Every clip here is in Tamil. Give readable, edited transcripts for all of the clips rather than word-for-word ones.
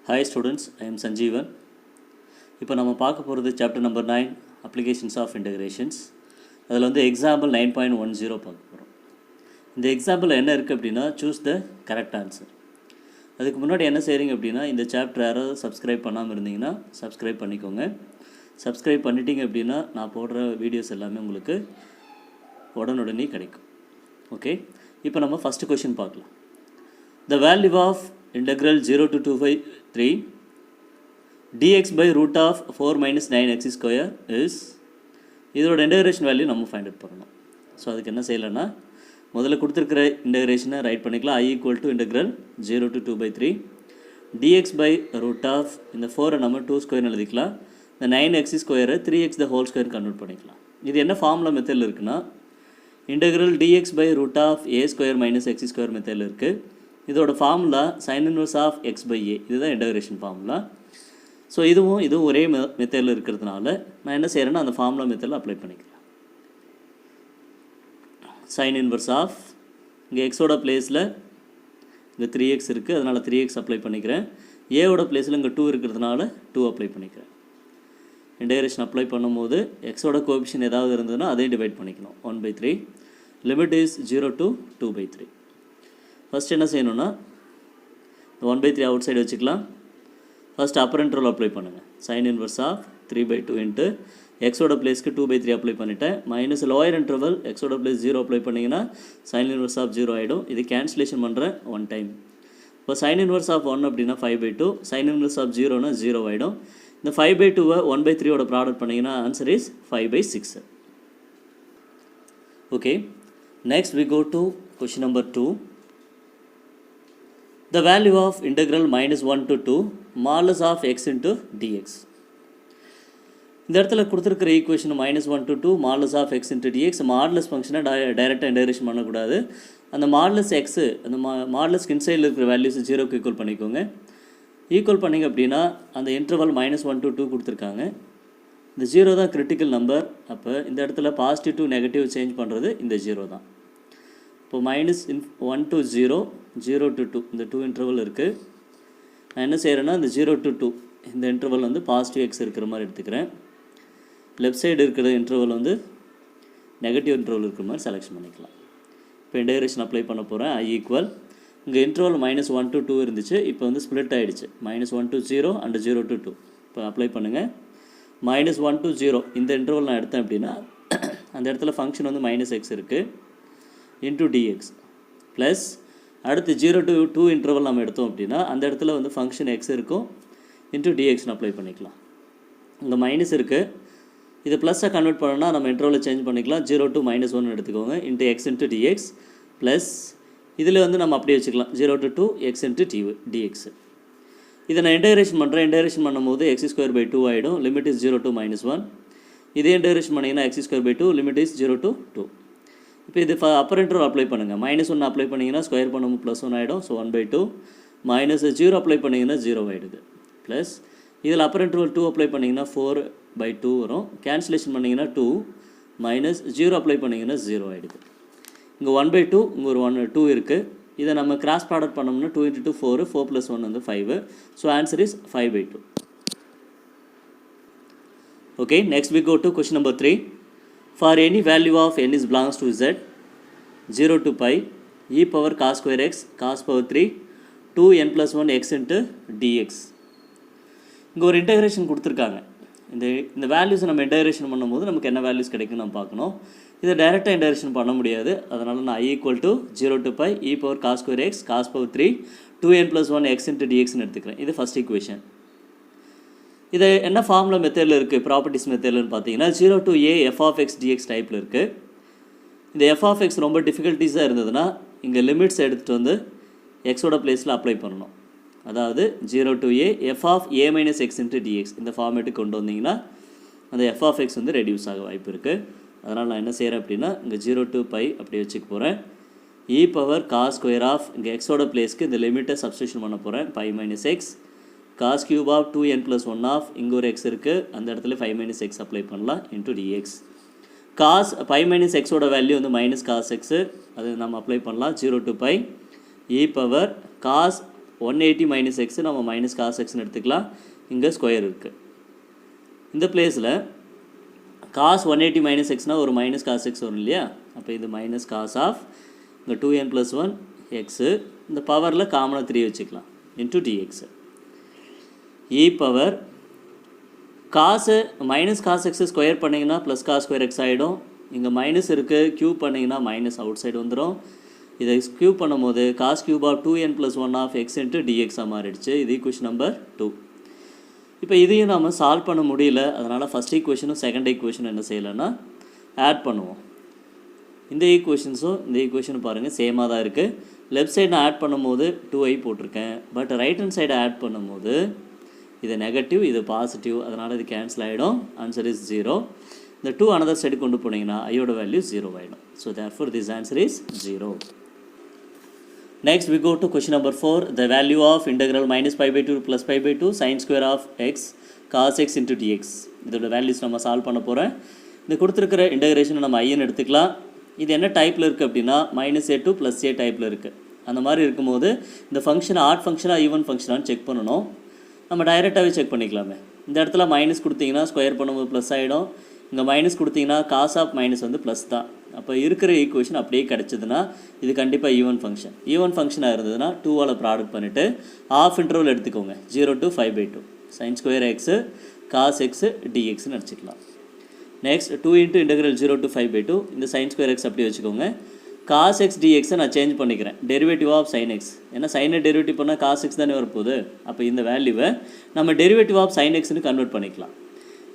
Hi students, I am Sanjeevan. இப்போ நம்ம பார்க்க போகிறது chapter number 9 applications of integrations. அதில் வந்து எக்ஸாம்பிள் 9.10 பார்க்க போகிறோம். இந்த எக்ஸாம்பிள் என்ன இருக்குது அப்படின்னா சூஸ் த கரெக்ட் ஆன்சர். அதுக்கு முன்னாடி என்ன செய்கிறீங்க அப்படின்னா இந்த சாப்டர் யாராவது சப்ஸ்கிரைப் பண்ணாமல் இருந்தீங்கன்னா சப்ஸ்கிரைப் பண்ணிக்கோங்க. சப்ஸ்கிரைப் பண்ணிட்டீங்க அப்படின்னா நான் போடுற வீடியோஸ் எல்லாமே உங்களுக்கு உடனுடனே கிடைக்கும். ஓகே, இப்போ நம்ம ஃபஸ்ட்டு கொஷின் பார்க்கலாம். The value of integral 0 to 2 by 3 dx by root of 4 minus 9x square is இதோட இன்டகிரேஷன் வேல்யூ நம்ம ஃபைண்ட் அவுட் பண்ணணும். ஸோ அதுக்கு என்ன செய்யலைன்னா முதல்ல கொடுத்துருக்கிற இன்டகிரேஷனை ரைட் பண்ணிக்கலாம். I equal to integral 0 to 2 by 3 dx by root of இந்த 4 நம்ம 2 ஸ்கொயர்னு எழுதிக்கலாம். இந்த 9x ஸ்கொயரை 3x the whole square convert பண்ணிக்கலாம். இது என்ன ஃபார்முலா மெத்தடில் இருக்குன்னா integral dx by root of a square minus x square மெத்தடில் இருக்குது. இதோட formula sin inverse of x by a, இதுதான் இன்டகிரேஷன் ஃபார்முலா. ஸோ இதுவும் ஒரே மெத்தடில் இருக்கிறதுனால நான் என்ன செய்கிறேன்னா அந்த ஃபார்முலா மெத்தடில் அப்ளை பண்ணிக்கிறேன். sin inverse ஆஃப் இங்கே எக்ஸோட பிளேஸில் இங்கே 3x இருக்குது, அதனால் 3x அப்ளை பண்ணிக்கிறேன். ஏவோட பிளேஸில் இங்கே 2 இருக்கிறதுனால 2 அப்ளை பண்ணிக்கிறேன். இன்டகிரேஷன் அப்ளை பண்ணும்போது எக்ஸோட கோஎஃபிஷியன்ட் ஏதாவது இருந்ததுன்னா அதையும் டிவைட் பண்ணிக்கணும். 1/3 லிமிட் இஸ் 0 to 2/3. ஃபஸ்ட் என்ன செய்யணும்னா 1/3 அவுட் சைடு வச்சுக்கலாம். ஃபஸ்ட் அப்பர் இன்டர்வல் அப்ளை பண்ணுங்கள். sin inverse ஆஃப் 3/2 இன்ட்டு எக்ஸோட பிளேஸ்க்கு 2/3 அப்ளை பண்ணிவிட்டேன். மைனஸ் லோயர் இன்டர்வல் எக்ஸோட பிளேஸ் 0 அப்ளை பண்ணிங்கன்னா sin inverse ஆஃப் 0 ஆகிடும். இது கேன்சலேஷன் பண்ணுறேன் 1 டைம். இப்போ sin inverse ஆஃப் 1 அப்படின்னா 5/2, sin inverse ஆஃப் 0னா 0 ஆகிடும். இந்த 5/2வை 1/3 ப்ராடக்ட் பண்ணிங்கன்னா answer is 5/6. Okay, next we go to question number 2. The value of integral minus 1 to 2 modulus of x into dx. இந்த இடத்துல கொடுத்துருக்கிற equation -1 to 2 modulus of x into dx. Modulus ஃபங்க்ஷனை டைரெக்டாக இன்டகிரேஷன் பண்ணக்கூடாது. அந்த மாடுலஸ் எக்ஸு அந்த மாடுலஸ்க்கு இன்சைடில் இருக்கிற வேல்யூஸ் 0க்கு ஈக்குவல் பண்ணிக்கோங்க. ஈக்குவல் பண்ணிங்க அப்படின்னா அந்த இன்டர்வல் -1 to 2 கொடுத்துருக்காங்க. இந்த 0 தான் கிரிட்டிக்கல் நம்பர். அப்போ இந்த இடத்துல பாசிட்டிவ் டு நெகட்டிவ் சேஞ்ச் பண்ணுறது இந்த 0 தான். இப்போ -1 to 0, 0 to 2 இந்த 2 இன்டர்வல் இருக்குது. நான் என்ன செய்கிறேன்னா இந்த 0 to 2 இந்த இன்டர்வல் வந்து பாசிட்டிவ் எக்ஸ் இருக்கிற மாதிரி எடுத்துக்கிறேன். லெஃப்ட் சைடு இருக்கிற இன்டர்வல் வந்து நெகட்டிவ் இன்டர்வல் இருக்கிற மாதிரி செலெக்ஷன் பண்ணிக்கலாம். இப்போ இன்டகிரேஷன் அப்ளை பண்ண போகிறேன். I ஈக்குவல் இங்கே இன்டர்வல் -1 to 2 இருந்துச்சு, இப்போ வந்து ஸ்ப்ளிட் ஆகிடுச்சு. -1 to 0 அண்ட் 0 to 2. இப்போ அப்ளை பண்ணுங்கள். -1 to 0 இந்த இன்டர்வல் நான் எடுத்தேன் அப்படின்னா அந்த இடத்துல ஃபங்க்ஷன் வந்து -x இருக்குது இன்டூ dx ப்ளஸ் அடுத்து 0 to 2 இன்டர்வல் நம்ம எடுத்தோம் அப்படின்னா அந்த இடத்துல வந்து ஃபங்க்ஷன் x இருக்கும் இன்டூ dxன்னு அப்ளை பண்ணிக்கலாம். இங்கே மைனஸ் இருக்குது, இது ப்ளஸ்ஸை கன்வெர்ட் பண்ணோன்னா நம்ம இன்டர்வலை சேஞ்ச் பண்ணிக்கலாம். 0 to -1 எடுத்துக்கோங்க into x into dx plus இதில் வந்து நம்ம அப்படியே வச்சுக்கலாம் 0 to 2 x இன்ட்டு dx. இதை நான் இன்டகிரேஷன் பண்ணுறேன். இன்டகிரேஷன் பண்ணும்போது x²/2 ஆகிடும். Limit is 0 to -1. இதே இன்டகிரேஷன் பண்ணிங்கன்னா x²/2 லிமிட் இஸ் 0 to 2. இப்போ இது அப்பர் இன்டர்வல் அப்ளை பண்ணுங்கள். -1 அப்ளை பண்ணிங்கன்னா ஸ்கொயர் பண்ணும்போது +1 ஆகிடும். ஸோ 1/2 -0 அப்ளை பண்ணிங்கன்னா 0 ஆகிடுது. ப்ளஸ் இதில் அப்பர் இன்டர்வல் 2 அப்ளை பண்ணிங்கன்னா 4/2 வரும். கேன்சலேஷன் பண்ணிங்கன்னா 2 -0 அப்ளை பண்ணிங்கன்னா 0 ஆகிடுது. இங்கே 1/2 இங்கே ஒரு 2 இருக்குது. இதை நம்ம கிராஸ் ப்ராடக்ட் பண்ணோம்னா 2 × 2 4, 4 + 1 வந்து 5. So answer is 5/2. Okay, next we go to question number 3. For any value of n is belongs to z 0 to pi e power cos square x cos power 3 2n plus 1 x into dx. இங்கே ஒரு இன்டகிரேஷன் கொடுத்துருக்காங்க. இந்த வேல்யூஸை நம்ம இன்டகிரேஷன் பண்ணும்போது நமக்கு என்ன வேல்யூஸ் கிடைக்கும் நம்ம பார்க்கணும். இதை டைரெக்டாக இன்டகிரேஷன் பண்ண முடியாது. அதனால் நான் I equal to 0 to pi e power cos square x cos power 3 2n plus 1 x into dxன்னு எடுத்துக்கிறேன். இது ஃபஸ்ட் ஈக்குவேஷன். இது என்ன ஃபார்முலா மெத்தடில் இருக்குது, ப்ராப்பர்ட்டிஸ் மெத்தட்லன்னு பார்த்தீங்கன்னா 0 to a f of x dx டைப்பில் இருக்குது. இந்த f of x ரொம்ப டிஃபிகல்ட்டிஸாக இருந்ததுன்னா இங்கே லிமிட்ஸ் எடுத்துகிட்டு வந்து எக்ஸோட பிளேஸில் அப்ளை பண்ணணும். அதாவது 0 to a f of a minus x into dx இந்த ஃபார்மேட்டுக்கு கொண்டு வந்தீங்கன்னா அந்த f of x வந்து ரெடியூஸ் ஆக வாய்ப்பு இருக்குது. அதனால் நான் என்ன செய்கிறேன் அப்படின்னா இங்கே 0 to pi அப்படி வச்சுக்க போகிறேன். e power cos square of இங்கே எக்ஸோட பிளேஸ்க்கு இந்த லிமிட்டை சப்ஸ்டியூஷன் பண்ண போகிறேன். pi minus x cos cube of 2n plus 1 of இங்கே ஒரு x இருக்குது, அந்த இடத்துல 5 - x அப்ளை பண்ணலாம் into dx. cos pi - x ஓட வேல்யூ வந்து -cos x, அது நம்ம அப்ளை பண்ணலாம் 0 to pi e power cos 180 minus X நம்ம மைனஸ் காஸ் எக்ஸ்னு எடுத்துக்கலாம். இங்கே ஸ்கொயர் இருக்குது. இந்த பிளேஸில் காஸ் 180 மைனஸ் எக்ஸ்னால் ஒரு மைனஸ் காஸ் எக்ஸ் வரும் இல்லையா? அப்போ இது மைனஸ் காஸ் ஆஃப் இங்கே 2n + 1 எக்ஸு, இந்த பவரில் காமனாக 3 வச்சுக்கலாம், இன்ட்டு டிஎக்ஸ். இ பவர் காசு மைனஸ் காஸ் எக்ஸு ஸ்கொயர் பண்ணிங்கன்னா ப்ளஸ் காஸ் ஸ்கொயர் எக்ஸ் ஆகிடும். இங்கே மைனஸ் இருக்குது, க்யூப் பண்ணிங்கன்னா மைனஸ் அவுட் சைடு வந்துடும். இதை க்யூப் பண்ணும்போது cos cube of 2n + 1 of x into டிஎக்ஸாக மாறிடுச்சு. இது ஈக்குவேஷன் நம்பர் 2. இப்போ இதையும் நம்ம சால்வ் பண்ண முடியல. அதனால் ஃபஸ்ட் ஈக்குவேஷனும் செகண்ட் ஈக்குவேஷனும் என்ன செய்யலைன்னா ஆட் பண்ணுவோம். இந்த ஈக்குவேஷன்ஸும் இந்த ஈக்குவேஷனும் பாருங்கள் சேமாக தான் இருக்குது. லெஃப்ட் சைடு நான் ஆட் பண்ணும்போது 2i போட்டிருக்கேன். பட் ரைட் ஹேண்ட் சைடை ஆட் பண்ணும்போது இது நெகட்டிவ், இது பாசிட்டிவ், அதனால் இது கேன்சல் ஆகிடும். Answer is 0. இந்த 2 அனதர் சைடு கொண்டு போனீங்கன்னா ஐயோட வேல்யூ 0 ஆகிடும். So therefore this answer is 0. Next we go to question number 4. The value of integral minus pi by 2 plus pi by 2 sin square of x cos x into dx. இதோட வேல்யூஸ் நம்ம சால்வ் பண்ண போகிறேன். இந்த கொடுத்துருக்கிற இன்டகிரேஷனை நம்ம ஐன்னு எடுத்துக்கலாம். இது என்ன டைப்பில் இருக்குது அப்படின்னா -a2 + a டைப்பில் இருக்குது. அந்த மாதிரி இருக்கும்போது இந்த ஃபங்க்ஷன் ஆட் ஃபங்க்ஷனாக ஈவன் ஃபங்க்ஷனான்னு செக் பண்ணணும். நம்ம டைரெக்டாகவே செக் பண்ணிக்கலாமே. இந்த இடத்துல மைனஸ் கொடுத்தீங்கன்னா ஸ்கொயர் பண்ணும்போது ப்ளஸ் ஆகிடும். இங்கே மைனஸ் கொடுத்தீங்கன்னா காஸ் ஆஃப் மைனஸ் வந்து ப்ளஸ் தான். அப்போ இருக்கிற ஈக்குவேஷன் அப்படியே கிடச்சிதுன்னா இது கண்டிப்பாக ஈவன் ஃபங்க்ஷன். ஈவன் ஃபங்க்ஷனாக இருந்ததுன்னா 2ஆல் ப்ராடக்ட் பண்ணிவிட்டு ஆஃப் இன்டர்வல் எடுத்துக்கோங்க. 0 to 5/2 sin square x cos x dxன்னு அடிச்சுக்கலாம். நெக்ஸ்ட் 2 × integral 0 to 5/2 இந்த sin square x அப்படியே வச்சுக்கோங்க. cos x dxை நான் சேஞ்ச் பண்ணிக்கிறேன், டெரிவேட்டிவ் ஆஃப் sin x. ஏன்னா சைனை டெரிவேட்டிவ் பண்ணால் cos x தானே வரப்போகுது. அப்போ இந்த வேல்யூவை நம்ம டெரிவேட்டிவ் ஆஃப் sin xன்னு கன்வெர்ட் பண்ணிக்கலாம்.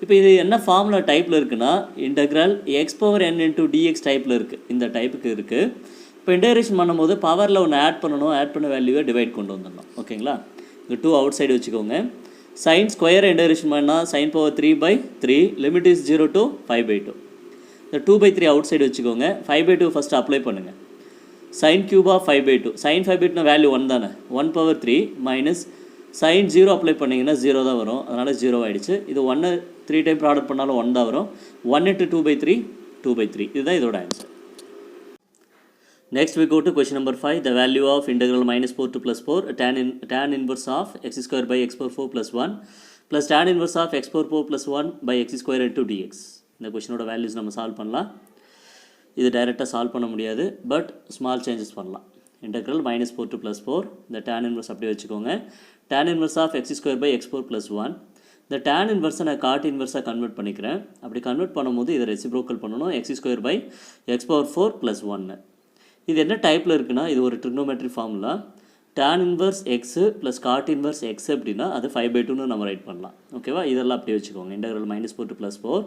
இப்போ இது என்ன ஃபார்முலா டைப்பில் இருக்குன்னா இன்டெக்ரல் x⁴n × dx டைப்பில் இருக்குது. இந்த டைப்புக்கு இருக்குது. இப்போ இன்டகிரேஷன் பண்ணும்போது பவரில் ஒன்று ஆட் பண்ணணும். ஆட் பண்ண வேல்யூவை டிவைட் கொண்டு வந்துடணும். ஓகேங்களா? இங்கே 2 அவுட் சைடு வச்சுக்கோங்க. சைன் ஸ்கொயர் இன்டகிரேஷன் பண்ணால் sin power 3/3 limit is 0 to 5/2. இந்த 2/3 அவுட் சைடு வச்சுக்கோங்க. 5/2 ஃபஸ்ட்டு அப்ளை பண்ணுங்கள். sin cube of 5/2 sin 5/2 value 1 தானே. 1/3 மைனஸ் sin 0 அப்ளை பண்ணிங்கன்னா 0 தான் வரும். அதனால் 0 ஆகிடுச்சு. இது 1 3 டைம் ப்ராடக்ட் பண்ணாலும் 1 தான் வரும். 1 × 2/3 2/3. இதுதான் இதோட answer. Next we go to question number 5. The value of integral -4 to +4 tan inverse of x² by x⁴ + 1 plus tan inverse of x⁴ + 1 by x² into dx. இந்த கொஷினோட வேல்யூஸ் நம்ம சால்வ் பண்ணலாம். இது டைரெக்டாக சால்வ் பண்ண முடியாது, பட் ஸ்மால் சேஞ்சஸ் பண்ணலாம். இன்டெக்ரல் -4 to +4 இந்த tan inverse அப்படியே வச்சுக்கோங்க. tan inverse of x² by x⁴ + 1. இந்த tan inverse நான் காட் இன்வெர்ஸாக கன்வெர்ட் பண்ணிக்கிறேன். அப்படி கன்வெர்ட் பண்ணும்போது இதை ரெசிப்ரோக்கல் பண்ணணும். x² by x⁴ + 1. இது என்ன டைப்பில் இருக்குன்னா இது ஒரு trigonometry formula. tan inverse x + cot inverse x அப்படின்னா அது 5/2ன்னு நம்ம ரைட் பண்ணலாம். ஓகேவா? இதெல்லாம் அப்படியே வச்சுக்கோங்க. இன்டெக்ரல் -4 to +4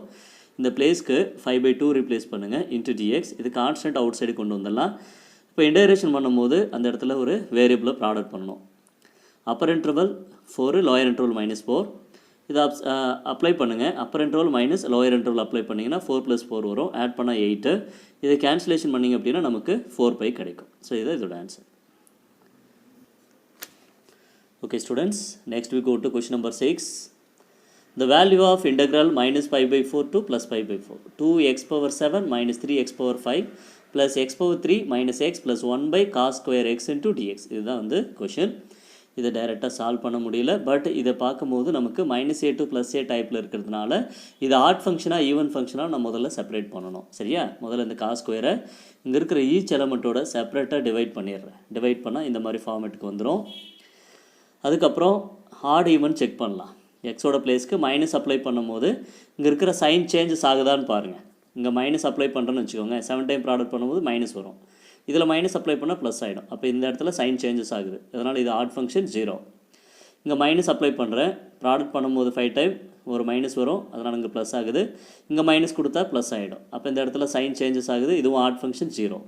இந்த பிளேஸ்க்கு 5/2 ரீப்ளேஸ் பண்ணுங்கள் இன்ட்டு dx. இது கான்ஸ்டன்ட் அவுட் சைடு கொண்டு வந்துடலாம். இப்போ இன்டகிரேஷன் பண்ணும்போது அந்த இடத்துல ஒரு வேரியபிளை ப்ராடக்ட் பண்ணணும். அப்பர் இன்டர்வல் 4 லோயர் இன்டர்வல் -4 இதை அப்ளை பண்ணுங்கள். Upper interval minus lower interval apply பண்ணிங்கன்னா 4 + 4 வரும். ஆட் பண்ணால் 8. இதை கேன்சலேஷன் பண்ணிங்க அப்படின்னா நமக்கு 4π கிடைக்கும். ஸோ இதுதான் இதோட answer. Okay students, next we go to question number 6. The value of integral -π/4 to +π/4 2x⁴ minus 3x⁴ plus x⁴ minus x plus 1 cos square x into dx. இதுதான் வந்து கொஷின். இதை டைரெக்டாக சால்வ் பண்ண முடியல, பட் இதை பார்க்கும்போது நமக்கு -a2 + a டைப்பில் இருக்கிறதுனால இது ஆட் ஃபங்க்ஷனாக ஈவன் ஃபங்க்ஷனாக நம்ம முதல்ல செப்பரேட் பண்ணணும். சரியா? முதல்ல இந்த காஸ் ஸ்கொயரை இங்கே இருக்கிற ஈச் எலமெண்ட்டோட செப்பரேட்டாக டிவைட் பண்ணிடுறேன். டிவைட் பண்ணால் இந்த மாதிரி ஃபார்மேட்டுக்கு வந்துடும். அதுக்கப்புறம் ஆட் ஈவன் செக் பண்ணலாம். எக்ஸோட பிளேஸ்க்கு மைனஸ் அப்ளை பண்ணும்போது இங்கே இருக்கிற சைன் சேஞ்சஸ் ஆகுதான்னு பாருங்கள். இங்கே மைனஸ் அப்ளை பண்ணுறேன்னு வச்சுக்கோங்க. 7 டைம் ப்ராடக்ட் பண்ணும்போது மைனஸ் வரும். இதில் மைனஸ் அப்ளை பண்ணால் ப்ளஸ் ஆகிடும். அப்போ இந்த இடத்துல சைன் சேஞ்சஸ் ஆகுது. அதனால் இது ஆட் ஃபங்க்ஷன் 0. இங்கே மைனஸ் அப்ளை பண்ணுறேன். ப்ராடக்ட் பண்ணும்போது 5 டைம் ஒரு மைனஸ் வரும். அதனால் இங்கே ப்ளஸ் ஆகுது. இங்கே மைனஸ் கொடுத்தா ப்ளஸ் ஆகிடும். அப்போ இந்த இடத்துல சைன் சேஞ்சஸ் ஆகுது. இதுவும் ஆட் ஃபங்க்ஷன் 0.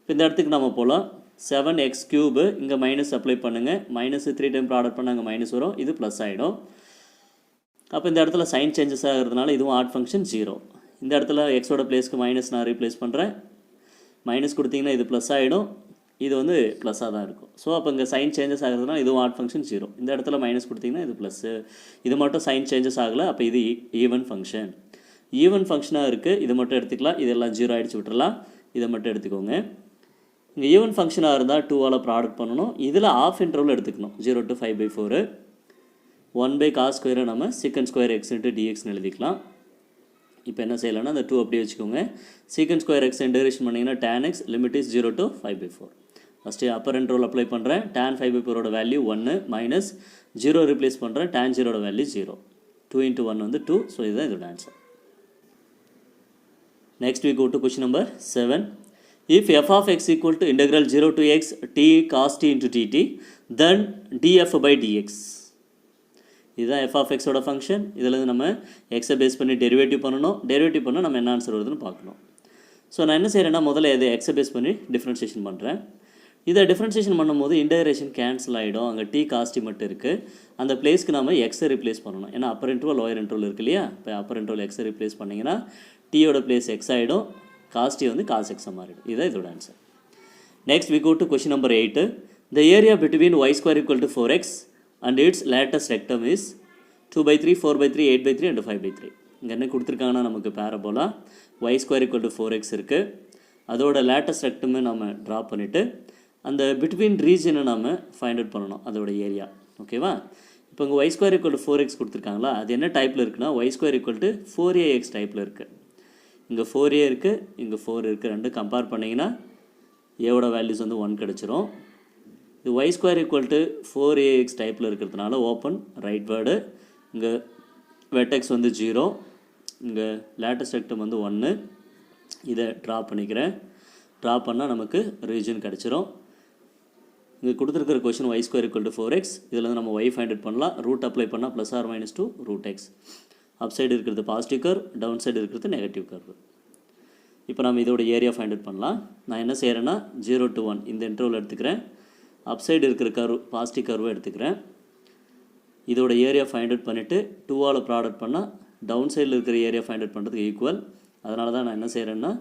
இப்போ இந்த இடத்துக்கு நம்ம போகலாம். 7x³ இங்கே மைனஸ் அப்ளை பண்ணுங்கள். மைனஸ் 3 டைம் ப்ராடக்ட் பண்ணால் அங்கே மைனஸ் வரும். இது ப்ளஸ் ஆகிடும். அப்போ இந்த இடத்துல சைன் சேஞ்சஸ் ஆகிறதுனால இதுவும் ஆட் ஃபங்க்ஷன் 0. இந்த இடத்துல எக்ஸோட பிளேஸ்க்கு மைனஸ் நான் ரீப்ளேஸ் பண்ணுறேன். மைனஸ் கொடுத்தீங்கன்னா இது ப்ளஸ் ஆகிடும். இது வந்து ப்ளஸ்ஸாக தான் இருக்கும். ஸோ அப்போ இங்கே சைன் சேஞ்சஸ் ஆகிறதுனால இதுவும் ஆட் ஃபங்க்ஷன் 0. இந்த இடத்துல மைனஸ் கொடுத்தீங்கன்னா இது ப்ளஸ்ஸு. இது மட்டும் சைன் சேஞ்சஸ் ஆகலை. அப்போ இது ஈவன் ஃபங்க்ஷன். ஈவன் ஃபங்க்ஷனாக இருக்குது. இது மட்டும் எடுத்துக்கலாம். இதெல்லாம் 0 ஆகிடுச்சு விட்டுறலாம். இதை மட்டும் எடுத்துக்கோங்க. இங்கே ஈவன் ஃபங்க்ஷனாக இருந்தால் 2ஆல் ப்ராடக்ட் பண்ணணும். இதில் ஆஃப் இன்டர்வல் எடுத்துக்கணும். 0 to 5/4 1/cos² நம்ம sec² x into dxன்னு எழுதிக்கலாம். இப்போ என்ன செய்யலாம்னா அந்த 2 அப்படியே வச்சுக்கோங்க. sec² x இன்டகிரேஷன் பண்ணிங்கன்னா tan x limit is 0 to 5/4. First upper interval apply பண்ணுறேன். tan 5/4ஓட வேல்யூ 1 மைனஸ் 0 ரிப்ளேஸ் பண்ணுறேன். tan 0ஓட வேல்யூ 0. 2 into 1 வந்து 2. ஸோ இதுதான் இதோட answer. Next we go to question number 7. If f of x equal to integral 0 to x t cos t into dt, then df by dx. இதுதான் f of x ஓட ஃபங்க்ஷன். இதில் நம்ம எக்ஸை பேஸ் பண்ணி டெரிவேட்டிவ் பண்ணணும். டெரிவேட்டிவ் பண்ணால் நம்ம என்ன ஆன்சர் வருதுன்னு பார்க்கணும். ஸோ நான் என்ன செய்கிறேன்னா முதல்ல இதை எக்ஸை பேஸ் பண்ணி டிஃப்ரென்ஷியேஷன் பண்ணுறேன். இதை டிஃப்ரென்ஷியேஷன் பண்ணும்போது இன்டகிரேஷன் கேன்சல் ஆகிடும். அங்கே டி காஸ்டி மட்டும் இருக்குது. அந்த பிளேஸ்க்கு நம்ம எக்ஸை ரிப்ளேஸ் பண்ணணும். ஏன்னா அப்பர் இன்டர்வல் லோயர் இன்டர்வல் இருக்கு இல்லையா? இப்போ அப்பர் இன்டர்வல் எக்ஸை ரிப்ளேஸ் பண்ணிங்கன்னா டீயோட பிளேஸ் எக்ஸ் ஆகிடும். காஸ்டி வந்து காஸ் எக்ஸாக மாறிடும். இதுதான் இதோட answer. Next we go to question number 8. The area between y² = 4x and its latest rectum is 2/3, 4/3, 8/3 and 5/3. இங்கே என்ன கொடுத்துருக்காங்கன்னா நமக்கு பேரபோலா y² = 4x இருக்குது. அதோட லேட்டஸ்ட் ரெக்டமை நம்ம ட்ரா பண்ணிவிட்டு அந்த பிட்வீன் ரீஜனை நம்ம ஃபைண்ட் அவுட் பண்ணணும், அதோட ஏரியா. ஓகேவா? இப்போ இங்கே y² = 4x கொடுத்துருக்காங்களா? அது என்ன டைப்பில் இருக்குன்னா y² = 4ax டைப்பில் இருக்குது. இங்கே 4a இருக்குது, இங்கே 4 இருக்குது. ரெண்டு கம்பேர் பண்ணிங்கன்னா ஏவோட வேல்யூஸ் வந்து 1 கிடச்சிரும். இது y² = 4ax டைப்பில் இருக்கிறதுனால ஓப்பன் ரைட் வேர்டு. இங்கே வெட்டெக்ஸ் வந்து 0, இங்கே லேட்டஸ்ட் ரெக்டம் வந்து 1. இதை ட்ரா பண்ணிக்கிறேன். ட்ரா பண்ணால் நமக்கு ரீஜன் கிடச்சிரும். இங்கே கொடுத்துருக்கிற கொஷின் y² = 4x. இதில் வந்து நம்ம y ஃபைண்ட் அவுட் பண்ணலாம். ரூட் அப்ளை பண்ணால் +or - 2√x. அப் சைடு இருக்கிறது பாசிட்டிவ் கர்வ், டவுன் சைடு இருக்கிறது நெகட்டிவ் கர்வ். இப்போ நம்ம இதோட ஏரியா ஃபைண்ட் அவுட் பண்ணலாம். நான் என்ன செய்கிறேன்னா 0 to 1 இந்த இன்டர்வல் எடுத்துக்கிறேன். அப் சைடு இருக்கிற கர்வ் பாசிட்டிவ் கர்வை எடுத்துக்கிறேன். இதோட ஏரியா ஃபைண்ட் அவுட் பண்ணிவிட்டு 2ஆல் ப்ராடக்ட் பண்ணால் டவுன் சைடில் இருக்கிற ஏரியா ஃபைண்ட் அவுட் பண்ணுறதுக்கு ஈக்குவல். அதனால தான் நான் என்ன செய்கிறேன்னா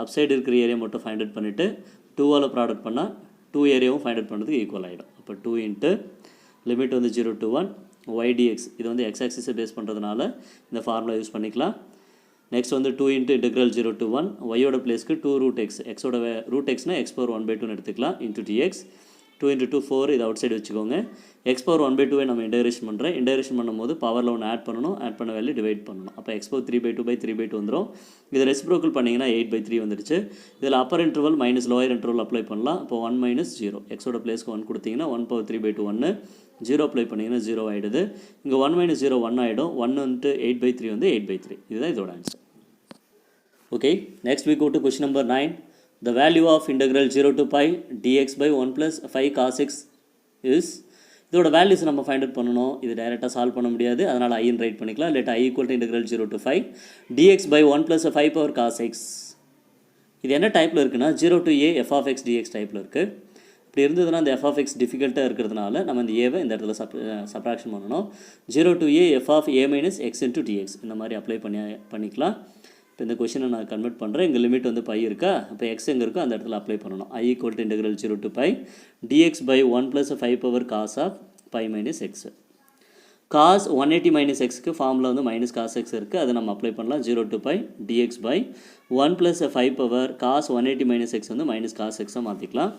அப் சைடு இருக்கிற ஏரியா மட்டும் ஃபைண்ட் அவுட் பண்ணிவிட்டு 2ஆல் ப்ராடக்ட் பண்ணால் 2 ஏரியாவும் ஃபைண்ட் அவுட் பண்ணுறதுக்கு ஈக்குவல் ஆகிடும். அப்போ 2 இன்ட்டு லிமிட் வந்து 0 to 1 y dx. இது வந்து x ஆக்சிஸை பேஸ் பண்ணுறதுனால இந்த ஃபார்முலா யூஸ் பண்ணிக்கலாம். நெக்ஸ்ட் வந்து 2 இன்ட்டு இன்டெக்ரல் 0 to 1 ஒய்யோட பிளேஸ்க்கு 2√x. எக்ஸோட √x x⁴ 1/2 எடுத்துக்கலாம். Into dx 2 into 2 4. இது அவுட் சைடு வச்சுக்கோங்க. x⁴ 1/2 நம்ம இன்டகிரேஷன் பண்ணுறேன். இன்டகிரேஷன் பண்ணும்போது பவரில் ஒன்று ஆட் பண்ணணும். ஆட் பண்ண வேல்யூ டிவைட் பண்ணணும். அப்போ x⁴ 3/2/3/2 வந்துடும். இது ரெசிப்ரோக்கல் பண்ணிங்கன்னா 8/3 வந்துடுச்சு. இதில் upper interval minus lower interval apply பண்ணலாம். இப்போ 1 - 0. எக்ஸோட பிளேஸ்க்கு 1 கொடுத்தீங்கன்னா 1/3/2 1. 0 அப்ளை பண்ணிங்கன்னா 0 ஆகிடுது. இங்கே 1 - 0 1 ஆகிடும். 1 into 8/3 வந்து 8/3. இதுதான் இதோட answer. Okay, next we go to question number 9. The value of integral 0 to pi dx by 1 plus 5 cos x is. இதோட வேல்யூஸ் நம்ம ஃபைண்ட் அவுட் பண்ணணும். இது டைரெக்டாக சால்வ் பண்ண முடியாது. அதனால் ஐன்னு ரைட் பண்ணிக்கலாம். Let I = integral 0 to 5 dx by 1 plus 5 power cos x. இது என்ன டைப்பில் இருக்குன்னா 0 to a f of x dx டைப்பில் இருக்குது. இப்படி இருந்ததுன்னா இந்த f of x டிஃபிகல்ட்டாக இருக்கிறதுனால நம்ம இந்த ஏவை இந்த இடத்துல சப்ராக்ஷன் பண்ணணும். 0 to a f of a minus x into dx இந்த மாதிரி அப்ளை பண்ணிக்கலாம். இப்போ இந்த கொஷினை நான் கன்வெர்ட் பண்ணுறேன். இங்கே லிமிட் வந்து பை இருக்கா? இப்போ எக்ஸ் எங்கே இருக்கோ அந்த இடத்துல அப்ளை பண்ணணும். I = integral 0 to pi dx by 1 plus 5 power cos of pi minus x. cos 180 minus xக்கு formula வந்து மைனஸ் cos x இருக்குது. அதை நம்ம அப்ளை பண்ணலாம். 0 to pi dx by 1 plus 5 power cos 180 minus x வந்து மைனஸ் cos x மாற்றிக்கலாம்.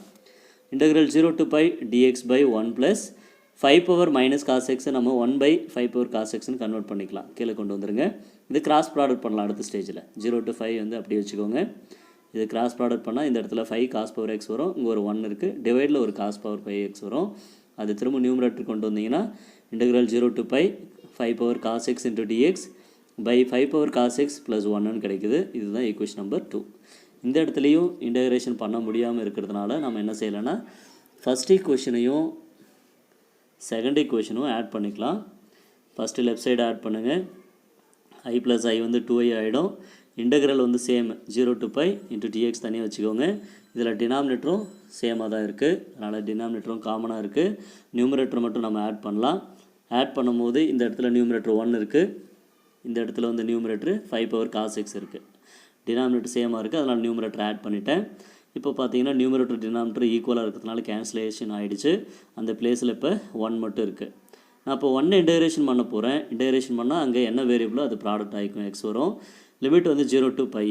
integral 0 to pi dx by 1 plus 5 power minus cos x நம்ம 1/5 power cos xன்னு கன்வெர்ட் பண்ணிக்கலாம். கீழே கொண்டு வந்துருங்க. இது கிராஸ் ப்ராடக்ட் பண்ணலாம் அடுத்த ஸ்டேஜில். 0 to 5 வந்து அப்படியே வச்சுக்கோங்க. இது கிராஸ் ப்ராடக்ட் பண்ணால் இந்த இடத்துல 5 cos power x வரும். இங்கே ஒரு 1 இருக்குது. டிவைடில் ஒரு cos power 5x வரும். அது திரும்ப நியூமரேட்டர் கொண்டு வந்தீங்கன்னா integral 0 to pi 5 power cos x into dx by 5 power cos x plus 1 கிடைக்குது. இதுதான் ஈக்குவேஷன் நம்பர் 2. இந்த இடத்துலையும் இன்டகிரேஷன் பண்ண முடியாமல் இருக்கிறதுனால நம்ம என்ன செய்யலைன்னா ஃபஸ்ட் ஈக்குவேஷனையும் செகண்ட் ஈக்குவேஷனும் ஆட் பண்ணிக்கலாம். ஃபஸ்ட்டு லெஃப்ட் சைடு ஆட் பண்ணுங்கள். I plus I வந்து 2i ஆகிடும். இன்டகிரல் வந்து same 0 to pi into dx தனியாக வச்சுக்கோங்க. இதில் டினாமினேட்டரும் சேமாக தான் இருக்குது. அதனால் டினாமினேட்டரும் காமனாக இருக்குது. நியூமரேட்டர் மட்டும் நம்ம ஆட் பண்ணலாம். ஆட் பண்ணும்போது இந்த இடத்துல நியூமரேட்டர் 1 இருக்குது. இந்த இடத்துல வந்து நியூமரேட்டர் 5 power cos x இருக்குது. டினாமினேட்டர் சேமாக இருக்குது. அதனால் நியூமரேட்டர் ஆட் பண்ணிட்டேன். இப்போ பார்த்தீங்கன்னா நியூமரேட்டர் டினாமினேட்டர் ஈக்குவலாக இருக்கிறதுனால கேன்சலேஷன் ஆகிடுச்சு. அந்த பிளேஸில் இப்போ 1 மட்டும் இருக்குது. நான் இப்போ 1 இன்டகிரேஷன் பண்ண போகிறேன். இன்டகிரேஷன் பண்ணால் அங்கே என்ன வேரியபிளோ அது ப்ராடக்ட் ஆகிக்கும். எக்ஸ் வரும். லிமிட் வந்து 0 to pi.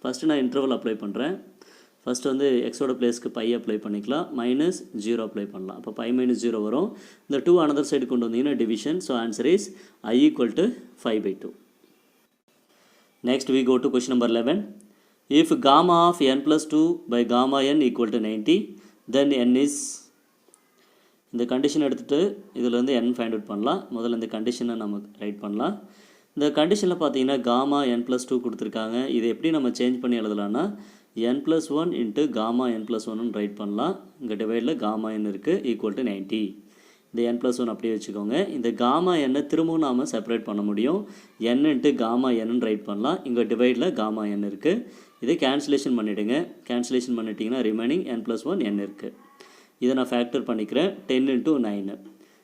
ஃபஸ்ட்டு நான் இன்டர்வல் அப்ளை பண்ணுறேன். ஃபஸ்ட்டு வந்து எக்ஸோட பிளேஸ்க்கு பை அப்ளை பண்ணிக்கலாம், மைனஸ் 0 அப்ளை பண்ணலாம். அப்போ பை மைனஸ் 0 வரும். இந்த 2 அனதர் சைடு கொண்டு வந்தீங்கன்னா division. So answer is I = 5/2. Next we go to question number 11. If gamma of n plus 2 by gamma n equal to 90, then n is, இந்த கண்டிஷன் எடுத்துகிட்டு இதில் வந்து n ஃபைண்ட் அவுட் பண்ணலாம். முதல்ல இந்த கண்டிஷனை நம்ம ரைட் பண்ணலாம். இந்த கண்டிஷனில் பார்த்தீங்கன்னா காமா n plus 2 கொடுத்துருக்காங்க. இதை எப்படி நம்ம சேஞ்ச் பண்ணி எழுதலாம்னா n plus 1 into gamma n plus 1 write பண்ணலாம். இங்கே டிவைடில் காமா n இருக்குது, ஈக்குவல் டு 90. இந்த n plus 1 அப்படியே வச்சுக்கோங்க. இந்த காமா n திரும்பவும் நாம் செப்பரேட் பண்ண முடியும். n into gamma n write பண்ணலாம். இங்கே டிவைடில் காமா n இருக்குது. இதை கேன்சலேஷன் பண்ணிவிடுங்க. கேன்சலேஷன் பண்ணிட்டீங்கன்னா ரிமைனிங் n plus 1 n இருக்குது. இதை நான் ஃபேக்டர் பண்ணிக்கிறேன். 10 இன்ட்டு 9.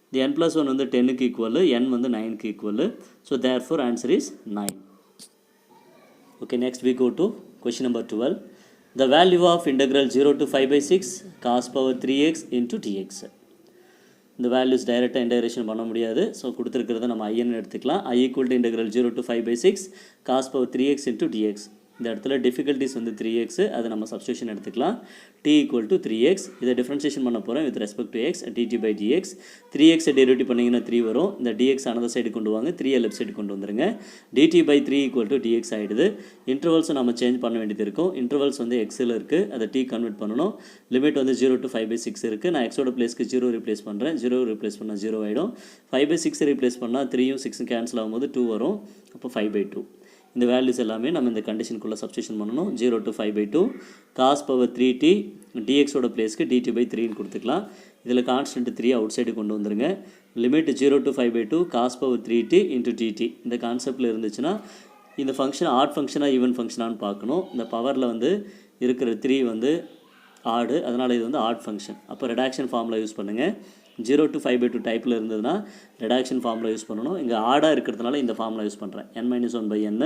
இந்த n plus 1 வந்து 10க்கு ஈக்குவல், n வந்து 9க்கு ஈக்குவல். So therefore answer is 9. Okay, next we go to question number 12. The value of integral 0 to 5/6 cos power 3x into dx. இந்த வேல்யூஸ் டைரெக்டாக இன்டகிரேஷன் பண்ண முடியாது. ஸோ கொடுத்துருக்கிறத நம்ம ஐன்னு எடுத்துக்கலாம். I = integral 0 to 5/6 cos power 3x into dx. இந்த இடத்துல டிஃபிகல்ட்டிஸ் வந்து 3x, அதை நம்ம சப்ஸ்டியூஷன் எடுத்துக்கலாம். t = 3x. இதை டிஃப்ரென்ஷியேஷன் பண்ண போகிறேன் with respect to x, dt/dx. 3x derivative பண்ணிங்கன்னா 3 வரும். இந்த dx அனதர் சைடு கொண்டு வாங்க, 3 லெஃப்ட் சைடு கொண்டு வந்துருங்க. dt/3 = dx ஆகிடுது. இன்டர்வல்ஸை நம்ம சேஞ்ச் பண்ண வேண்டியது இருக்கும். இன்டர்வல்ஸ் வந்து எக்ஸில் இருக்குது, அதை t கன்வெர்ட் பண்ணணும். லிமிட் வந்து 0 to 5/6 இருக்குது. நான் எக்ஸோட பிளேஸ்க்கு 0 ரிப்ளேஸ் பண்ணுறேன். 0 ரிப்ளேஸ் பண்ணால் 0 ஆகிடும். 5/6 ரிப்ளேஸ் பண்ணால் 3யும் 6ம் கேன்சல் ஆகும்போது 2 வரும். அப்போ 5/2. இந்த வேல்யூஸ் எல்லாமே நம்ம இந்த கண்டிஷனுக்குள்ளே சப்ஸ்டியூஷன் பண்ணணும். 0 to 5/2 cos power 3t dxோட பிளேஸ்க்கு dt/3ன்னு கொடுத்துக்கலாம். இதில் கான்ஸ்டன்ட் 3 அவுட் சைடு கொண்டு வந்துருங்க. Limit 0 to 5/2 cos power 3t into dt. இந்த கான்செப்டில் இருந்துச்சுன்னா இந்த ஃபங்க்ஷன் ஆட் ஃபங்க்ஷனாக ஈவன் ஃபங்க்ஷனான்னு பார்க்கணும். இந்த பவரில் வந்து இருக்கிற 3 வந்து ஆடு, அதனால் இது வந்து ஆட் ஃபங்க்ஷன். அப்போ ரெடாக்ஷன் ஃபார்மில் யூஸ் பண்ணுங்கள். 0 to 5/2 டைப்பில் இருந்ததுன்னா ரெடாக்ஷன் ஃபார்மில் யூஸ் பண்ணணும். இங்கே ஆடாக இருக்கிறதுனால இந்த ஃபார்மில் யூஸ் பண்ணுறேன். n-1/n,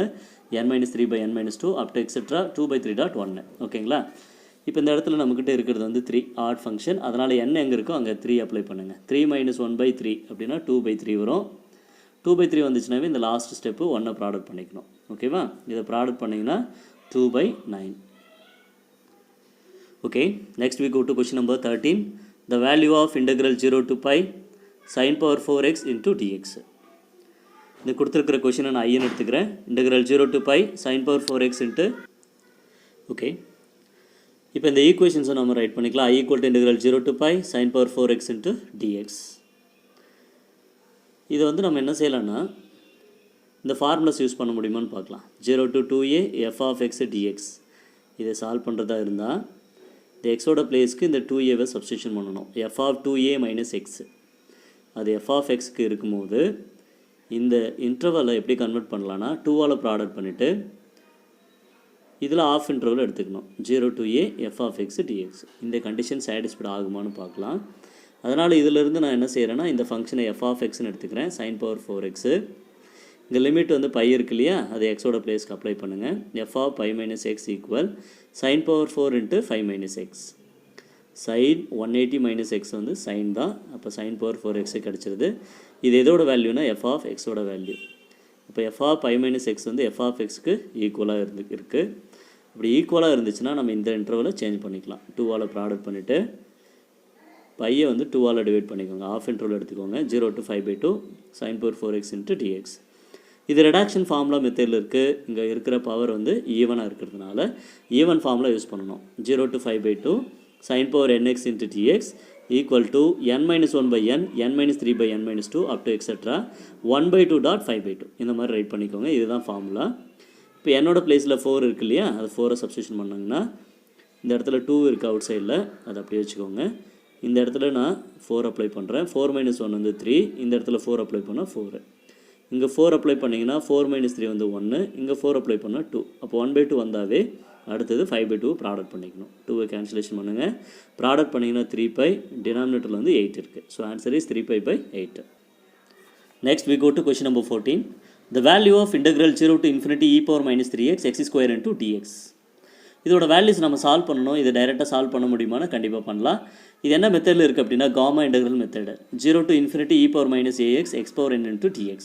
n-3/n-2 up to etcetera 2/3.1. ஓகேங்களா? இப்போ இந்த இடத்துல நம்மக்கிட்ட இருக்கிறது வந்து 3 ஆட் ஃபங்க்ஷன். அதனால் n எங்கே இருக்கோ அங்கே 3 அப்ளை பண்ணுங்கள். 3 - 1/3 அப்படின்னா 2/3 வரும். 2/3 வந்துச்சுனாவே இந்த லாஸ்ட் ஸ்டெப்பு 1 ப்ராடக்ட் பண்ணிக்கணும். ஓகேவா? இதை ப்ராடக்ட் பண்ணிங்கன்னா 2/9. Okay, next we go to question number 13. The value of integral 0 to pi sin power 4x into dx. இந்த கொடுத்துருக்கிற கொஷினை நான் ஐன்னு எடுத்துக்கிறேன். integral 0 to pi sin power 4x into. Okay, இப்போ இந்த ஈக்குவேஷன்ஸை நம்ம ரைட் பண்ணிக்கலாம். I = integral 0 to pi sin power 4x into dx. இதை வந்து நம்ம என்ன செய்யலாம்னா இந்த ஃபார்முலாஸ் யூஸ் பண்ண முடியுமான்னு பார்க்கலாம். 0 to 2a f of x dx. இதை சால்வ் பண்ணுறதா இருந்தால் இந்த எக்ஸோட பிளேஸ்க்கு இந்த 2a சப்ஸ்டியூஷன் பண்ணணும். f of 2a minus x, அது f of xக்கு இருக்கும்போது இந்த இன்டர்வலை எப்படி கன்வெர்ட் பண்ணலான்னா 2ஆல் ப்ராடக்ட் பண்ணிவிட்டு இதில் ஆஃப் இன்டர்வல் எடுத்துக்கணும். 0 to a f of x dx. இந்த கண்டிஷன் சாட்டிஸ்ஃபைட் ஆகுமான்னு பார்க்கலாம். அதனால் இதிலிருந்து நான் என்ன செய்கிறேன்னா இந்த ஃபங்க்ஷனை f of xன்னு எடுத்துக்கிறேன். sin power 4x. இந்த லிமிட் வந்து பை இருக்கு இல்லையா, அது எக்ஸோட பிளேஸ்க்கு அப்ளை பண்ணுங்கள். f of pi minus x equal sin power 4 into 5 minus x. sin 180 minus x வந்து sin தான். அப்போ sin power 4x கிடச்சிருது. இது எதோட வேல்யூனா f of xோட வேல்யூ. இப்போ f of pi minus x வந்து f of xக்கு ஈக்குவலாக இருக்குது. அப்படி ஈக்குவலாக இருந்துச்சுன்னா நம்ம இந்த இன்டர்வலை சேஞ்ச் பண்ணிக்கலாம். 2ஆல் ப்ராடக்ட் பண்ணிவிட்டு பையை வந்து 2ஆல் டிவைட் பண்ணிக்கோங்க. ஆஃப் இன்டர்வல் எடுத்துக்கோங்க. 0 to 5/2 sin power 4x into dx. இது ரெடாக்ஷன் ஃபார்முலா மெத்தடில் இருக்குது. இங்கே இருக்கிற பவர் வந்து ஈவனாக இருக்கிறதுனால ஈவன் ஃபார்முலா யூஸ் பண்ணணும். 0 to 5/2 sin power nx into dx equal to n-1/n, n-3/n-2 up to etc. 1/2.5/2. இந்த மாதிரி ரைட் பண்ணிக்கோங்க. இதுதான் ஃபார்முலா. இப்போ என்னோட பிளேஸில் 4 இருக்கு இல்லையா, அது 4 சப்ஸ்டியூஷன் பண்ணாங்கன்னா இந்த இடத்துல 2 இருக்குது அவுட் சைடில், அதை அப்படியே வச்சுக்கோங்க. இந்த இடத்துல நான் 4 அப்ளை பண்ணுறேன். 4 - 1 வந்து 3. இந்த இடத்துல 4 அப்ளை பண்ணால் 4. இங்கே 4 அப்ளை பண்ணிங்கன்னா 4 - 3 வந்து 1. இங்கே 4 அப்ளை பண்ணால் 2. அப்போ 1/2 வந்தாவே அடுத்தது 5/2 ப்ராடக்ட் பண்ணிக்கணும். 2 கேன்சலேஷன் பண்ணுங்கள். ப்ராடக்ட் பண்ணிங்கன்னா 3π, டினாமினேட்டரில் வந்து 8 இருக்குது. So answer is 3π/8. Next we go to question number 14. The value of integral 0 to infinity e power minus 3x x² into dx. இதோட வேல்யூஸ் நம்ம சால்வ் பண்ணணும். இதை டைரெக்டாக சால்வ் பண்ண முடியுமான்னு கண்டிப்பாக பண்ணலாம். இது என்ன மெத்தடில் இருக்குது அப்படின்னா gamma integral method. 0 to infinity e power minus ax x power n into dx.